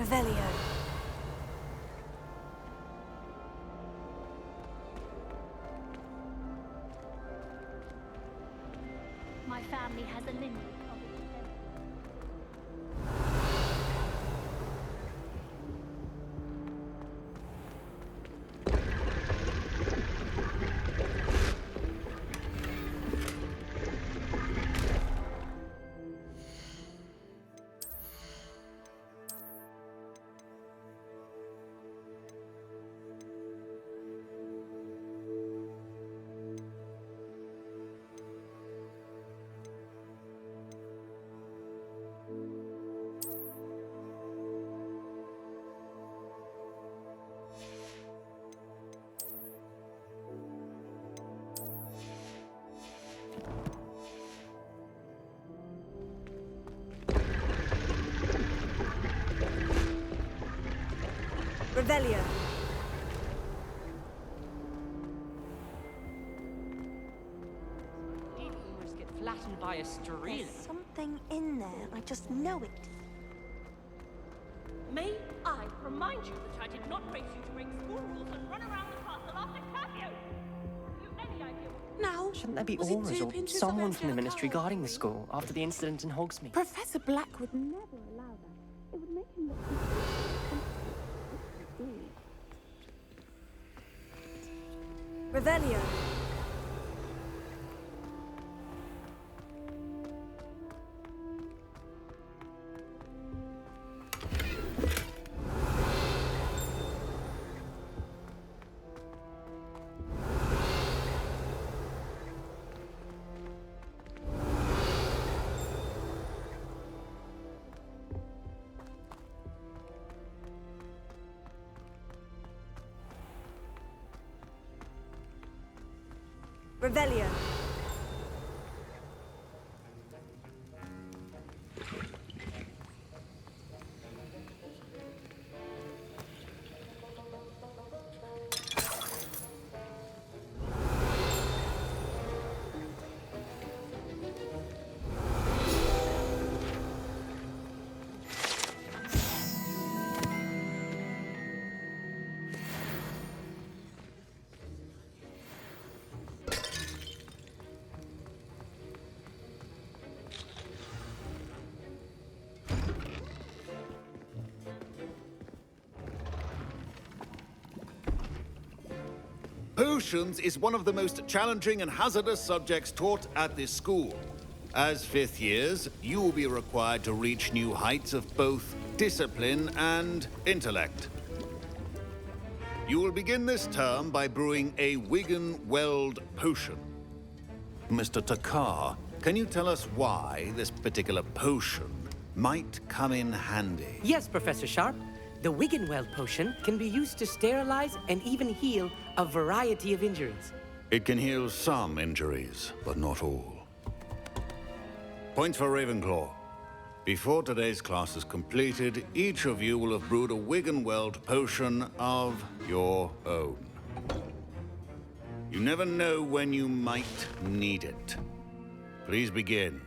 Revelio. My family has a lineage of its own. Revelio. You'd almost get flattened by a stream. There's something in there. I just know it. May I remind you that I did not raise you to break school rules and run around the castle after curfew? Have you any idea what... Now, Shouldn't there be was it auras 2 or pinches of someone from the extra ministry colour? guarding the school after the incident in Hogsmeade? Professor Black would never allow that. It would make him look Revelio. Revelio. Potions is one of the most challenging and hazardous subjects taught at this school. As fifth years, you will be required to reach new heights of both discipline and intellect. You will begin this term by brewing a Wigan-Weld potion. Mr. Takar, can you tell us why this particular potion might come in handy? Yes, Professor Sharp. The Wiggenweld potion can be used to sterilize and even heal a variety of injuries. It can heal some injuries, but not all. Points for Ravenclaw. Before today's class is completed, each of you will have brewed a Wiggenweld potion of your own. You never know when you might need it. Please begin.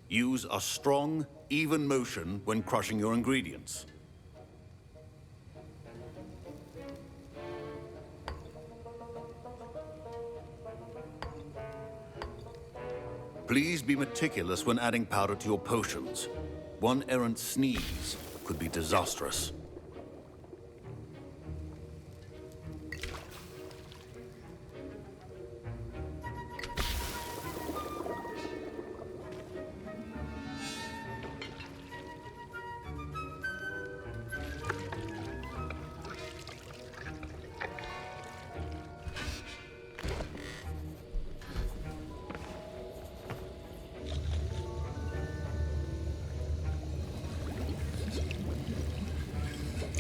Use a strong, even motion when crushing your ingredients. Please be meticulous when adding powder to your potions. One errant sneeze could be disastrous.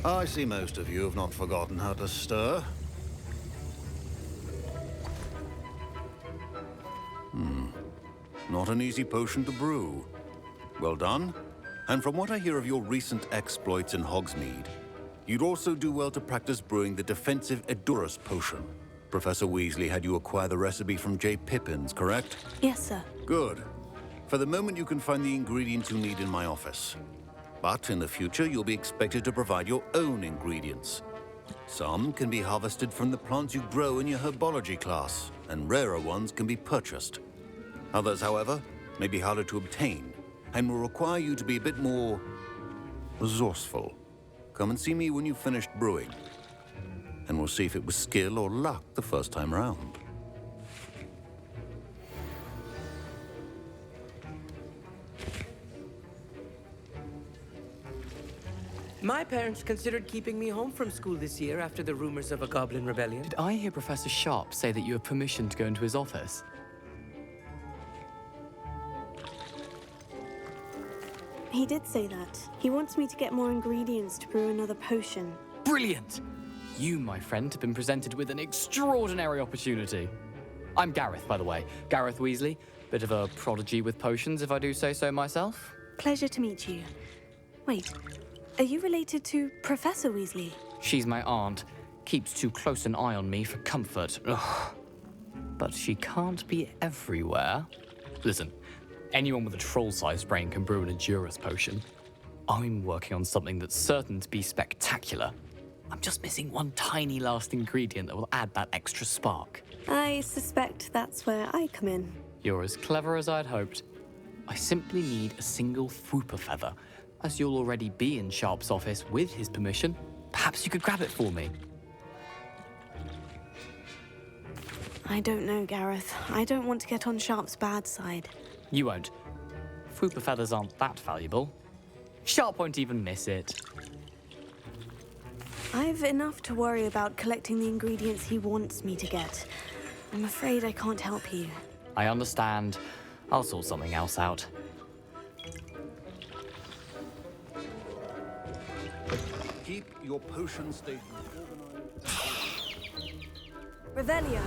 I see most of you have not forgotten how to stir. Not an easy potion to brew. Well done. And from what I hear of your recent exploits in Hogsmeade, you'd also do well to practice brewing the defensive Edurus potion. Professor Weasley had you acquire the recipe from J. Pippin's, correct? Yes, sir. Good. For the moment, you can find the ingredients you need in my office. But in the future, you'll be expected to provide your own ingredients. Some can be harvested from the plants you grow in your herbology class, and rarer ones can be purchased. Others, however, may be harder to obtain, and will require you to be a bit more resourceful. Come and see me when you've finished brewing, and we'll see if it was skill or luck the first time round. My parents considered keeping me home from school this year after the rumors of a goblin rebellion. Did I hear Professor Sharp say that you have permission to go into his office? He did say that. He wants me to get more ingredients to brew another potion. Brilliant! You, my friend, have been presented with an extraordinary opportunity. I'm Gareth, by the way. Gareth Weasley. Bit of a prodigy with potions, if I do say so myself. Pleasure to meet you. Wait, are you related to Professor Weasley? She's my aunt. Keeps too close an eye on me for comfort. Ugh. But she can't be everywhere. Listen, anyone with a troll-sized brain can brew an Endurus potion. I'm working on something that's certain to be spectacular. I'm just missing one tiny last ingredient that will add that extra spark. I suspect that's where I come in. You're as clever as I'd hoped. I simply need a single Fwooper feather. As you'll already be in Sharp's office with his permission, perhaps you could grab it for me. I don't know, Gareth. I don't want to get on Sharp's bad side. You won't. Fwooper feathers aren't that valuable. Sharp won't even miss it. I've enough to worry about collecting the ingredients he wants me to get. I'm afraid I can't help you. I understand. I'll sort something else out. Keep your potion stations organized. Revelio.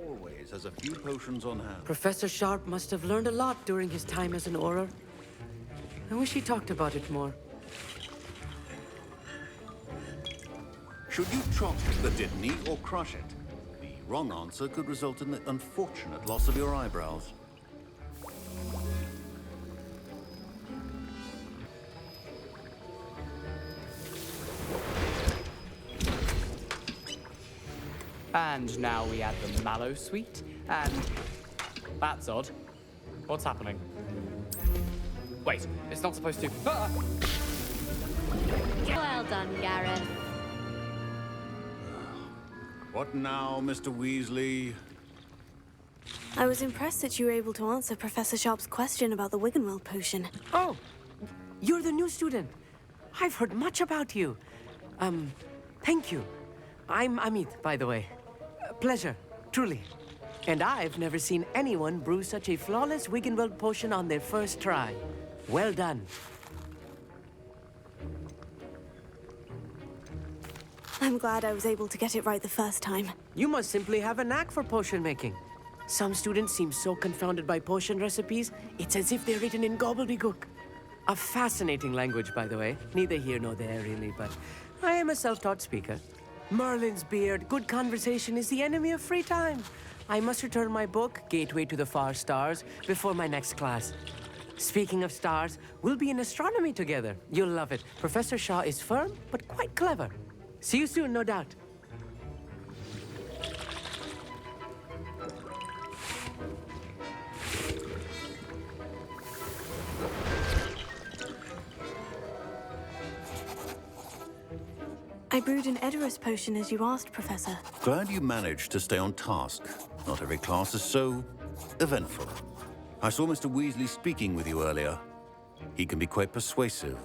Always has a few potions on hand. Professor Sharp must have learned a lot during his time as an Auror. I wish he talked about it more. Should you chop the Didney or crush it? The wrong answer could result in the unfortunate loss of your eyebrows. And now we add the mallow sweet, and... That's odd. What's happening? Wait, it's not supposed to... Ah! Well done, Gareth. What now, Mr. Weasley? I was impressed that you were able to answer Professor Sharp's question about the Wiggenweld potion. Oh, you're the new student. I've heard much about you. Thank you. I'm Amit, by the way. Pleasure, truly. And I've never seen anyone brew such a flawless Wiggenweld potion on their first try. Well done. I'm glad I was able to get it right the first time. You must simply have a knack for potion making. Some students seem so confounded by potion recipes, it's as if they're written in gobbledygook. A fascinating language, by the way. Neither here nor there, really, but I am a self-taught speaker. Merlin's beard, good conversation is the enemy of free time. I must return my book, Gateway to the Far Stars, before my next class. Speaking of stars, we'll be in astronomy together. You'll love it. Professor Shaw is firm, but quite clever. See you soon, no doubt. I brewed an Edorus potion as you asked, Professor. Glad you managed to stay on task. Not every class is so eventful. I saw Mr. Weasley speaking with you earlier. He can be quite persuasive.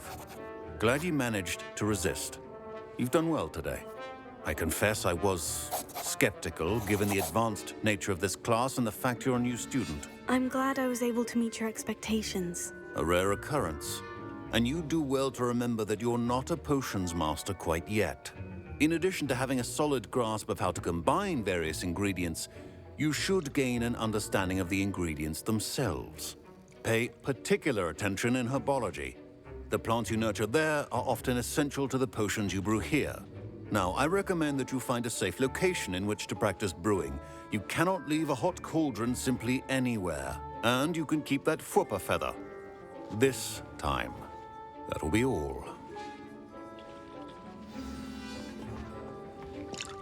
Glad you managed to resist. You've done well today. I confess I was skeptical, given the advanced nature of this class and the fact you're a new student. I'm glad I was able to meet your expectations. A rare occurrence. And you do well to remember that you're not a potions master quite yet. In addition to having a solid grasp of how to combine various ingredients, you should gain an understanding of the ingredients themselves. Pay particular attention in herbology. The plants you nurture there are often essential to the potions you brew here. Now, I recommend that you find a safe location in which to practice brewing. You cannot leave a hot cauldron simply anywhere. And you can keep that Fwooper feather. This time. That'll be all.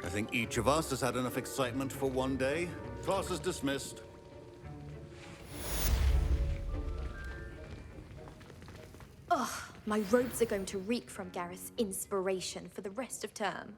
I think each of us has had enough excitement for one day. Class is dismissed. Ugh, my robes are going to reek from Gareth's inspiration for the rest of term.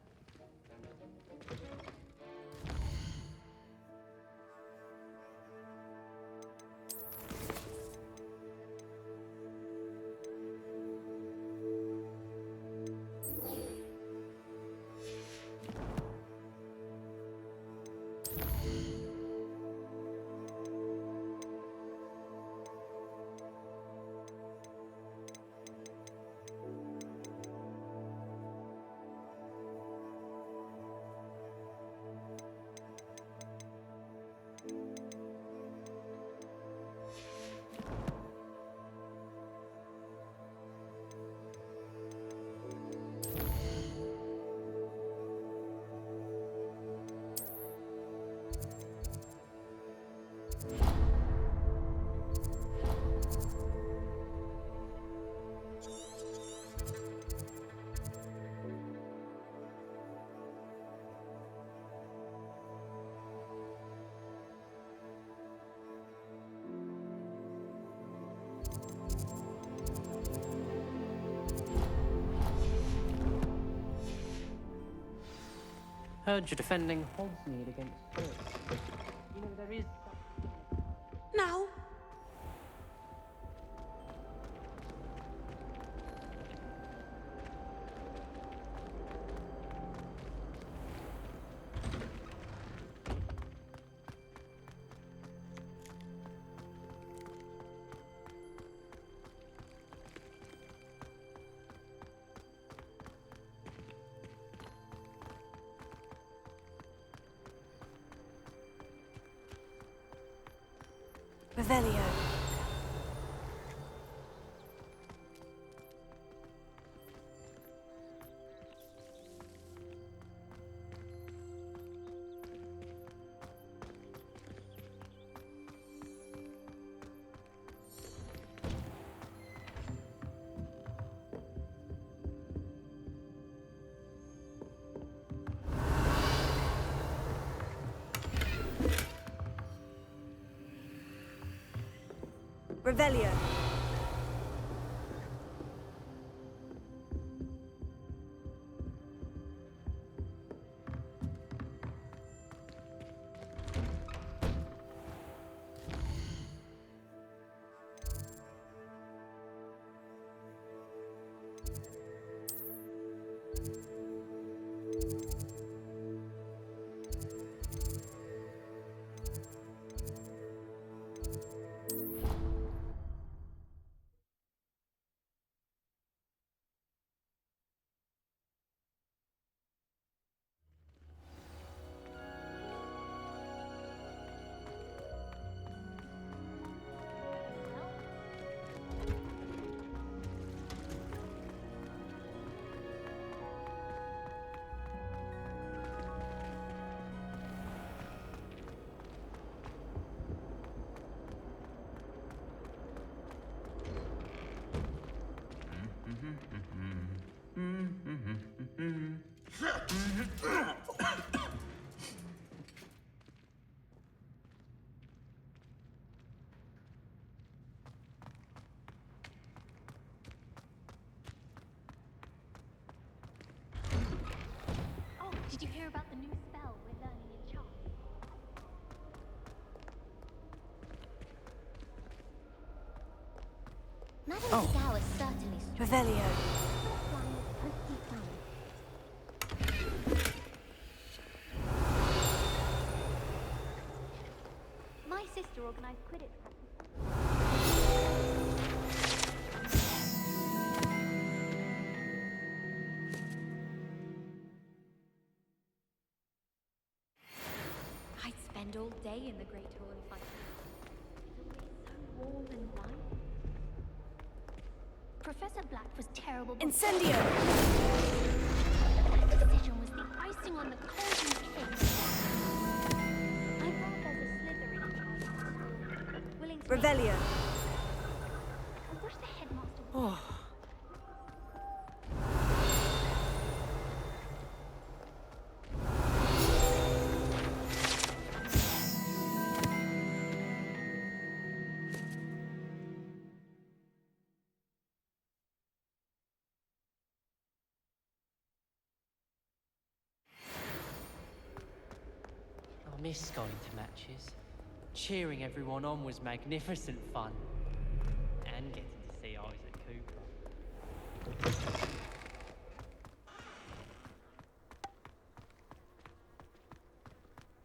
Heard you're defending Hogsmeade against Spurs. You know, there is... Now? Revelio. Revelio. Oh, did you hear about the new spell we're learning in charm? Madame Dow is certainly strong. Revelio. spend all day in the Great Hall and fight. It's always so warm and light. Professor Black was terrible. Incendio! That decision was the icing on the golden cake. I'm glad there's a Slytherin in charge. Willing to Revelio. I wish the headmaster would. I miss going to matches. Cheering everyone on was magnificent fun. And getting to see Isaac Cooper.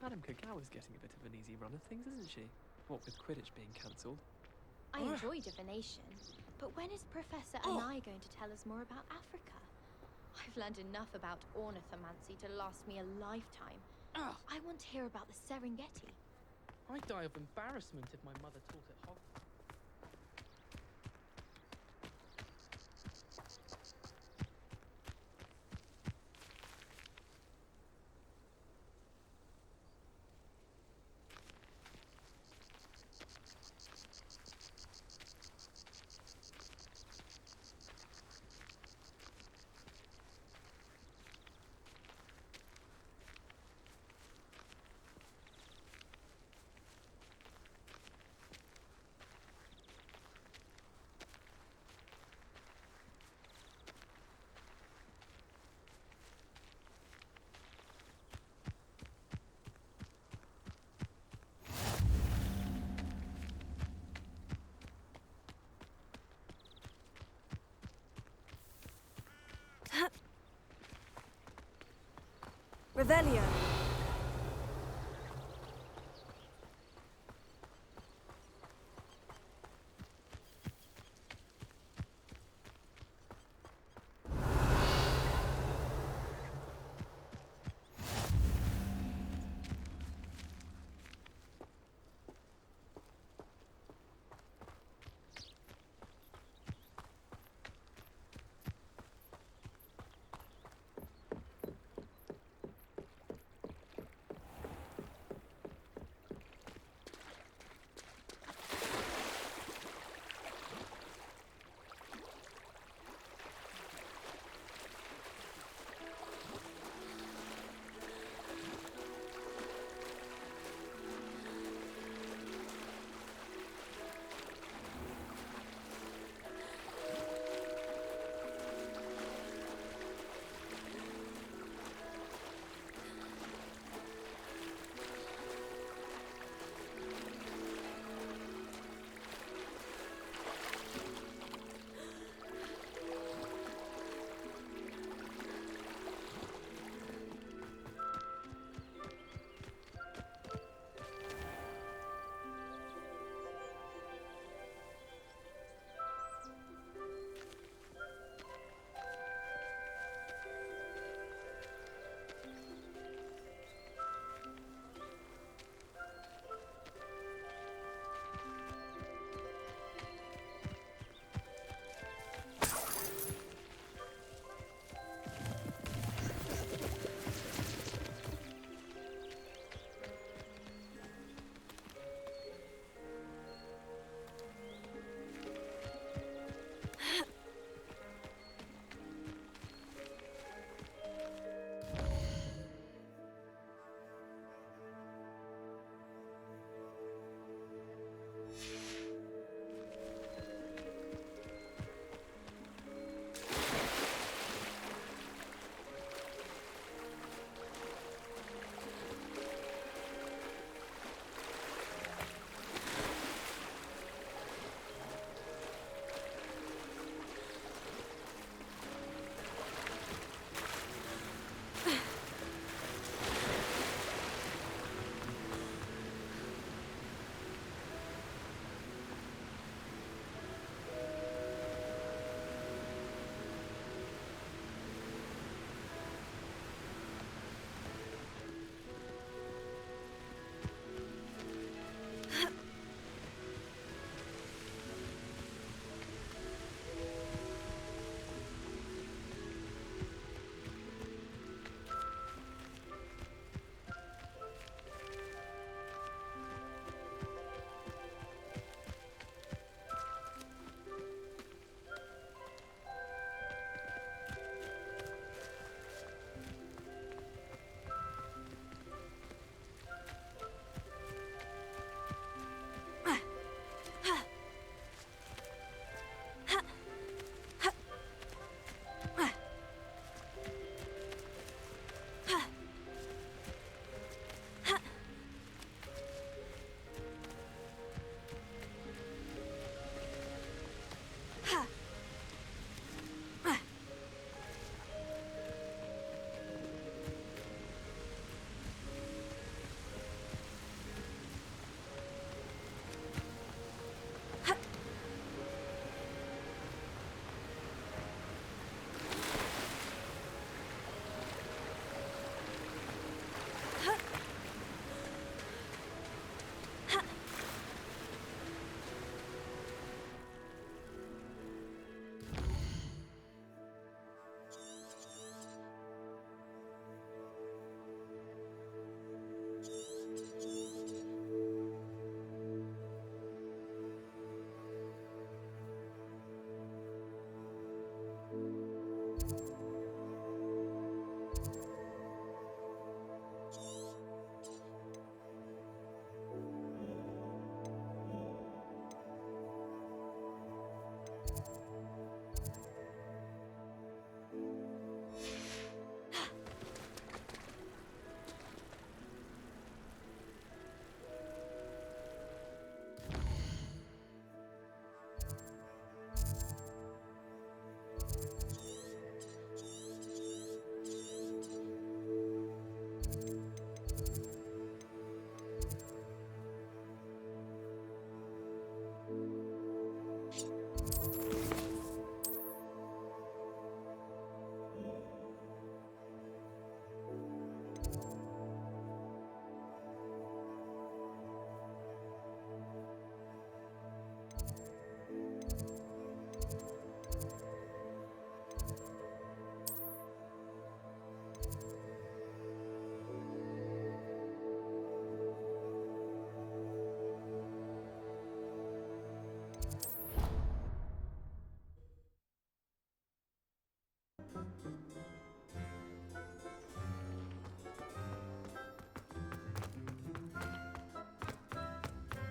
Madam Kagawa's getting a bit of an easy run of things, isn't she? What with Quidditch being cancelled. I enjoy divination, but when is Professor Anai going to tell us more about Africa? I've learned enough about ornithomancy to last me a lifetime. I want to hear about the Serengeti. I'd die of embarrassment if my mother taught at Hogwarts. Revelio.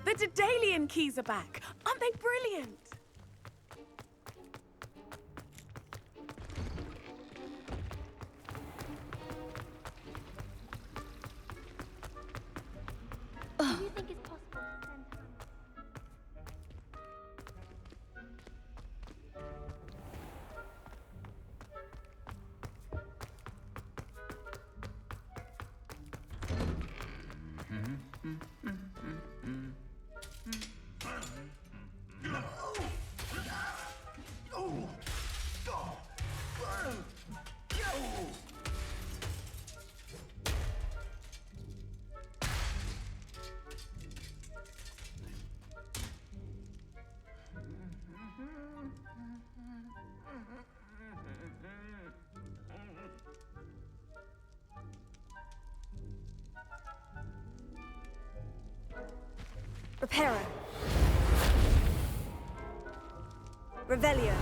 The Daedalian keys are back. Aren't they brilliant? Do you think it's possible to send Hannah? Reparo. Revelio.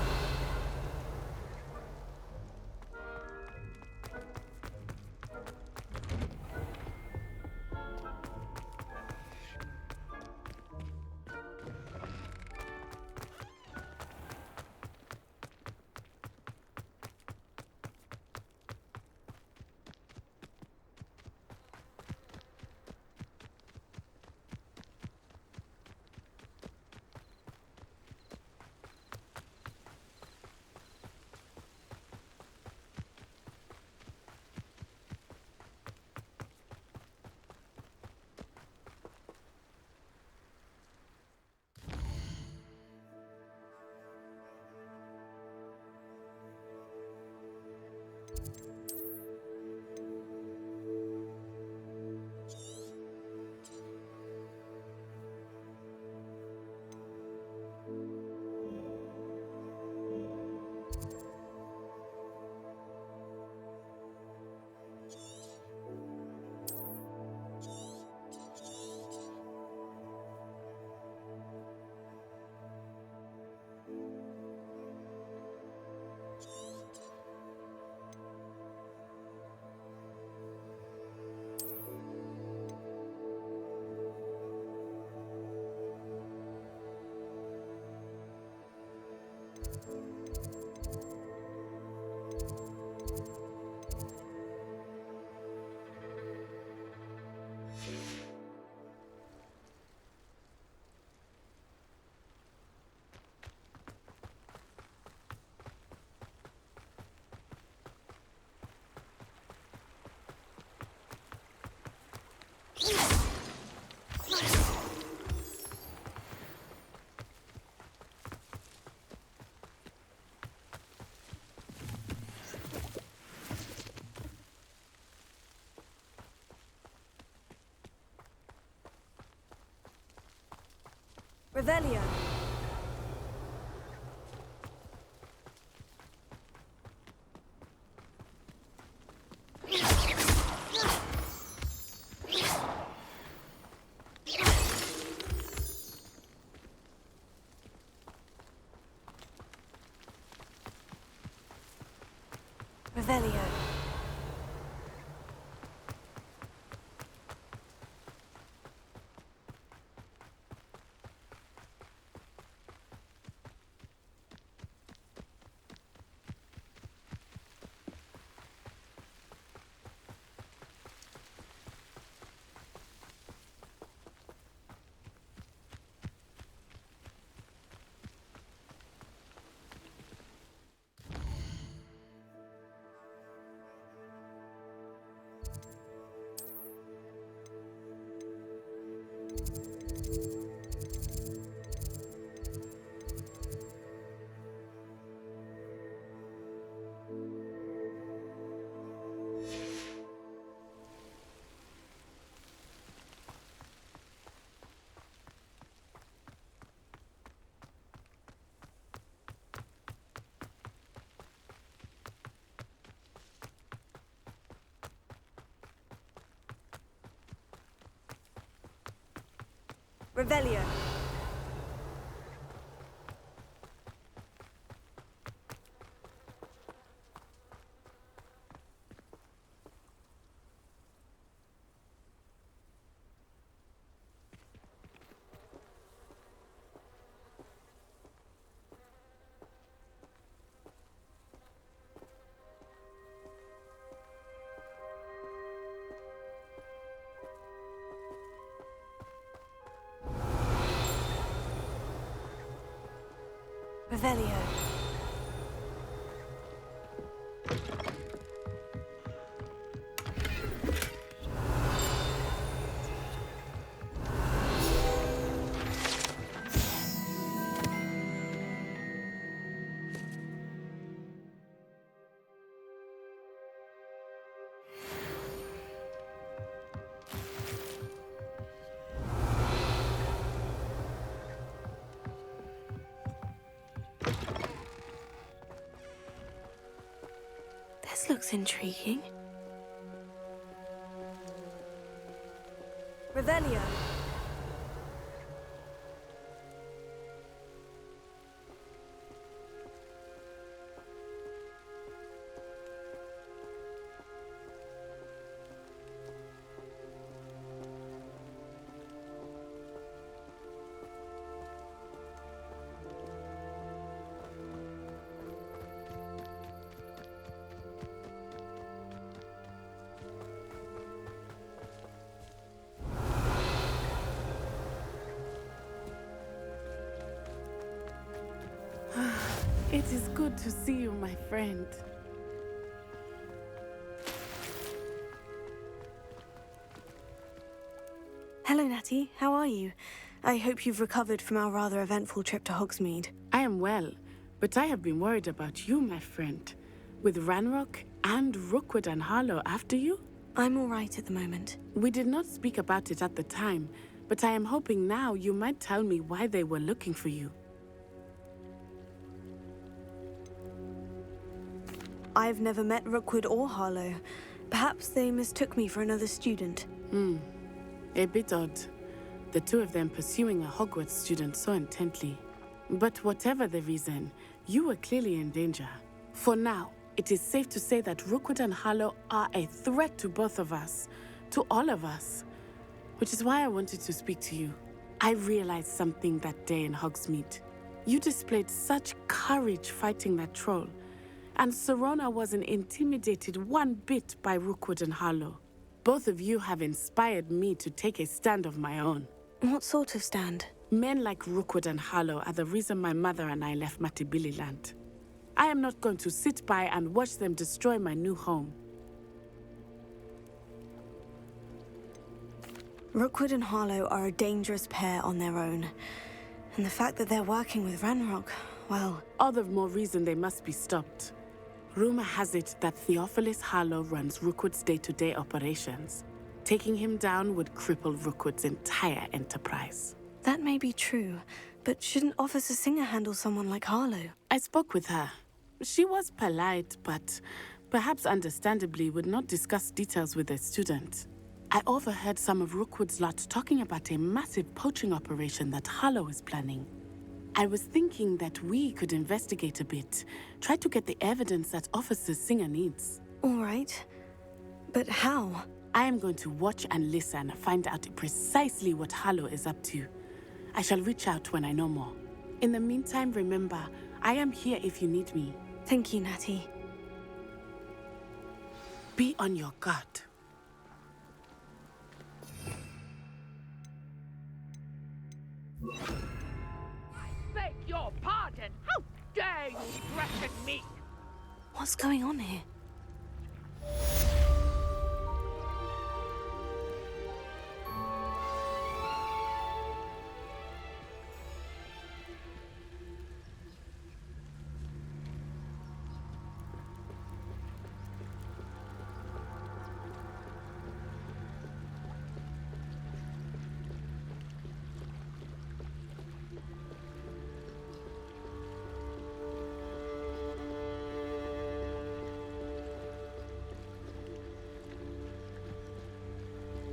Revelio. Revelio. Revelio. Revelio. This looks intriguing. Revelio. It is good to see you, my friend. Hello, Natty. How are you? I hope you've recovered from our rather eventful trip to Hogsmeade. I am well, but I have been worried about you, my friend. With Ranrock and Rookwood and Harlow after you? I'm all right at the moment. We did not speak about it at the time, but I am hoping now you might tell me why they were looking for you. I've never met Rookwood or Harlow. Perhaps they mistook me for another student. A bit odd. The two of them pursuing a Hogwarts student so intently. But whatever the reason, you were clearly in danger. For now, it is safe to say that Rookwood and Harlow are a threat to both of us, to all of us. Which is why I wanted to speak to you. I realized something that day in Hogsmeade. You displayed such courage fighting that troll. And Serona wasn't intimidated one bit by Rookwood and Harlow. Both of you have inspired me to take a stand of my own. What sort of stand? Men like Rookwood and Harlow are the reason my mother and I left Matibili land. I am not going to sit by and watch them destroy my new home. Rookwood and Harlow are a dangerous pair on their own. And the fact that they're working with Ranrock, well... All the more reason they must be stopped. Rumor has it that Theophilus Harlow runs Rookwood's day-to-day operations. Taking him down would cripple Rookwood's entire enterprise. That may be true, but shouldn't Officer Singer handle someone like Harlow? I spoke with her. She was polite, but perhaps understandably would not discuss details with a student. I overheard some of Rookwood's lot talking about a massive poaching operation that Harlow is planning. I was thinking that we could investigate a bit, try to get the evidence that Officer Singer needs. All right. But how? I am going to watch and listen, find out precisely what Harlow is up to. I shall reach out when I know more. In the meantime, remember, I am here if you need me. Thank you, Natty. Be on your guard. Beg your pardon! How dare you threaten me? What's going on here?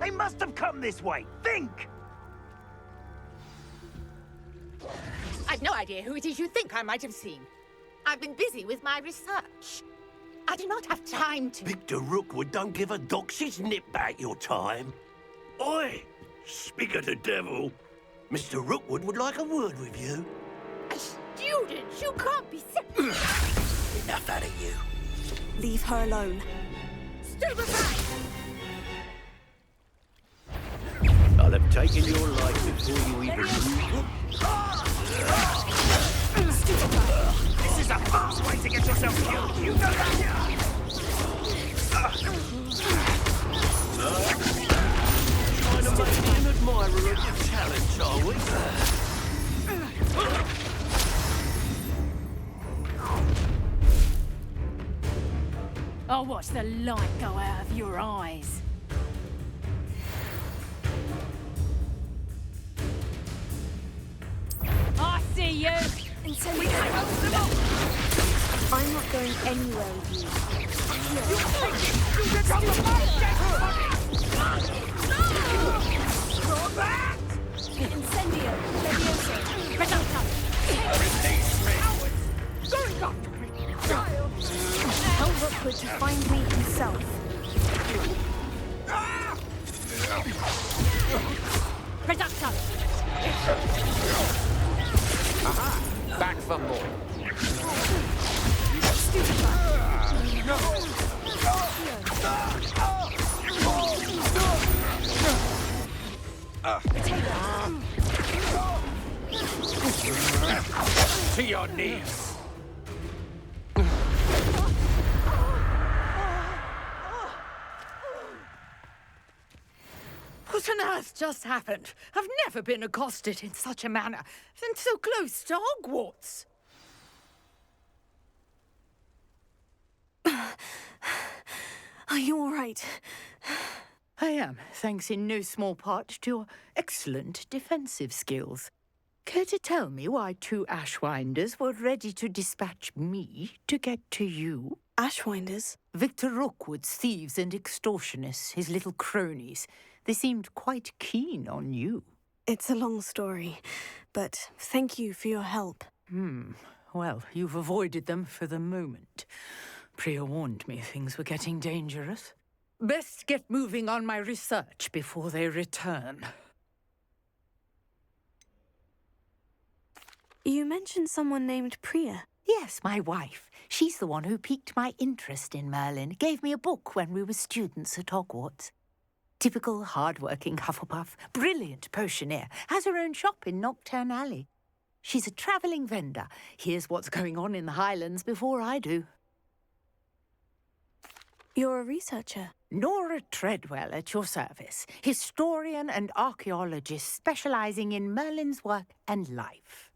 They must have come this way. Think! I've no idea who it is you think I might have seen. I've been busy with my research. I do not have time to... Victor Rookwood don't give a dox's nip back your time. Oi! Speak of the devil. Mr. Rookwood would like a word with you. A student? You can't be... Enough out of you. Leave her alone. Stupefy! I'll have taken your life before you even knew. This is a fast way to get yourself killed. You know that? Trying to make me an admirer of your talents, are we? I'll watch the light go out of your eyes. I see you! We can close them up! I'm not going anywhere with you. You become the Not that! Incendio! Levioso! Reducto! Release me! Going up! Tell Rookwood to find me himself. Reducto! Aha! Back for more. To your knees. What on earth just happened? I've never been accosted in such a manner, and so close to Hogwarts. Are you all right? I am, thanks in no small part to your excellent defensive skills. Care to tell me why two Ashwinders were ready to dispatch me to get to you? Ashwinders? Victor Rookwood's thieves and extortionists, his little cronies. They seemed quite keen on you. It's a long story, but thank you for your help. Well, you've avoided them for the moment. Priya warned me things were getting dangerous. Best get moving on my research before they return. You mentioned someone named Priya. Yes, my wife. She's the one who piqued my interest in Merlin. Gave me a book when we were students at Hogwarts. Typical hard-working Hufflepuff, brilliant potioneer, has her own shop in Knockturn Alley. She's a travelling vendor. Hears what's going on in the Highlands before I do. You're a researcher? Nora Treadwell at your service. Historian and archaeologist specialising in Merlin's work and life.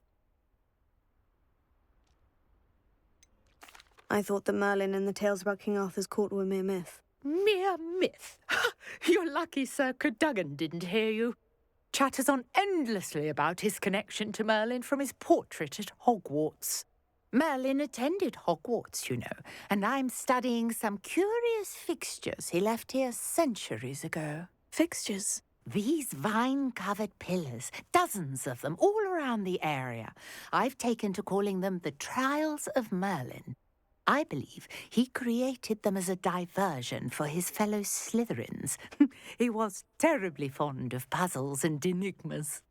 I thought that Merlin and the tales about King Arthur's court were mere myth. Mere myth? You're lucky Sir Cadogan didn't hear you. Chatters on endlessly about his connection to Merlin from his portrait at Hogwarts. Merlin attended Hogwarts, you know, and I'm studying some curious fixtures he left here centuries ago. Fixtures? These vine-covered pillars, dozens of them, all around the area. I've taken to calling them the Trials of Merlin. I believe he created them as a diversion for his fellow Slytherins. He was terribly fond of puzzles and enigmas.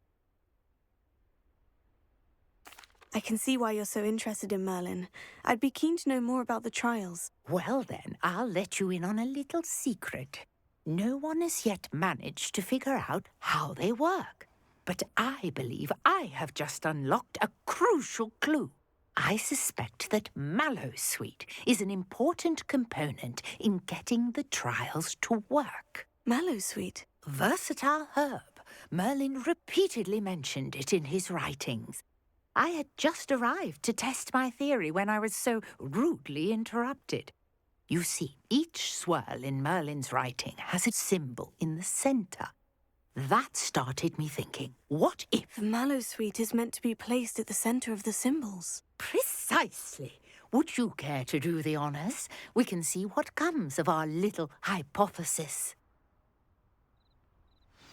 I can see why you're so interested in Merlin. I'd be keen to know more about the trials. Well then, I'll let you in on a little secret. No one has yet managed to figure out how they work. But I believe I have just unlocked a crucial clue. I suspect that Mallowsweet is an important component in getting the trials to work. Mallowsweet? Versatile herb. Merlin repeatedly mentioned it in his writings. I had just arrived to test my theory when I was so rudely interrupted. You see, each swirl in Merlin's writing has a symbol in the centre. That started me thinking, what if... The Mallowsweet is meant to be placed at the centre of the symbols. Precisely. Would you care to do the honours? We can see what comes of our little hypothesis.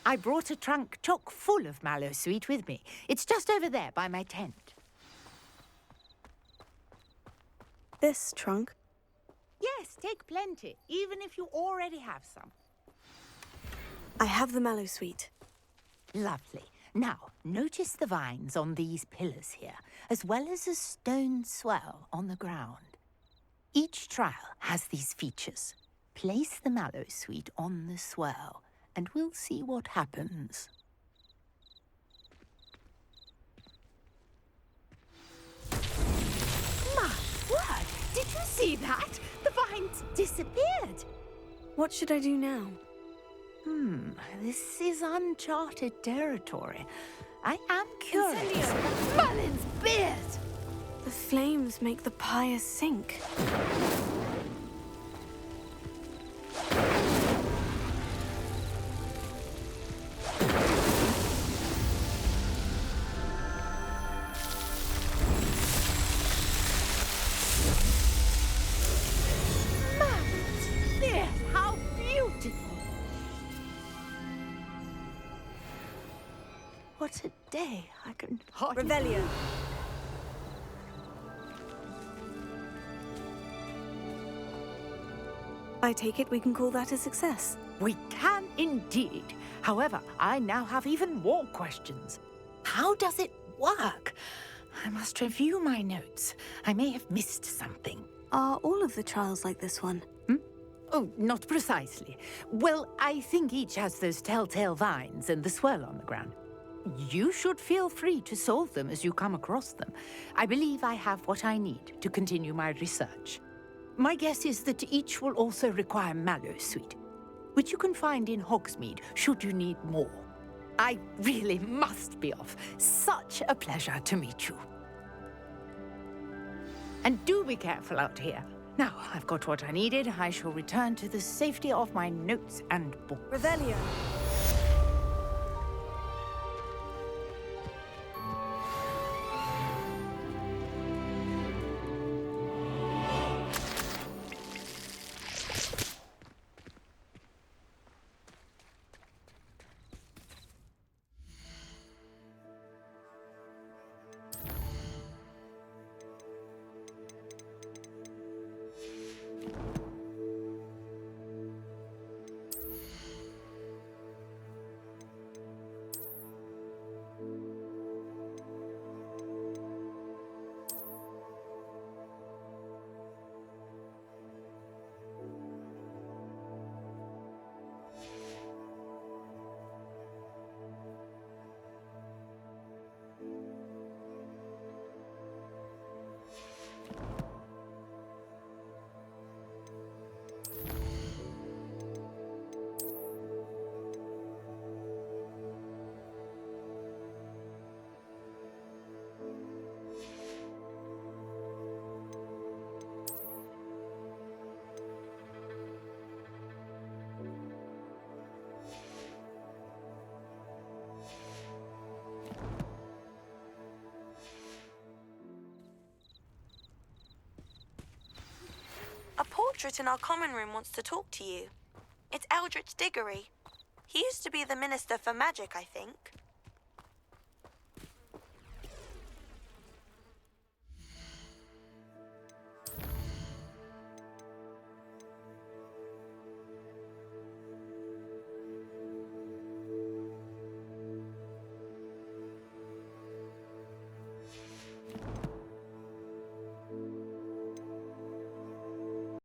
I brought a trunk chock full of Mallowsweet with me. It's just over there by my tent. this trunk? Yes, take plenty, even if you already have some. I have the mallow sweet. Lovely. Now, notice the vines on these pillars here, as well as a stone swell on the ground. Each trial has these features. Place the mallow sweet on the swell, and we'll see what happens. My word! Did you see that? The vines disappeared. What should I do now? This is uncharted territory. I am curious. Merlin's beard! The flames make the pyre sink. Merlin's beard! How beautiful! What a day. I can hardly... Revelio. I take it we can call that a success. We can indeed. However, I now have even more questions. How does it work? I must review my notes. I may have missed something. Are all of the trials like this one? Oh, not precisely. Well, I think each has those telltale vines and the swirl on the ground. You should feel free to solve them as you come across them. I believe I have what I need to continue my research. My guess is that each will also require mallow sweet, which you can find in Hogsmeade should you need more. I really must be off. Such a pleasure to meet you. And do be careful out here. Now, I've got what I needed. I shall return to the safety of my notes and book. Revelio. A portrait in our common room wants to talk to you. It's Eldritch Diggory. He used to be the Minister for Magic, I think.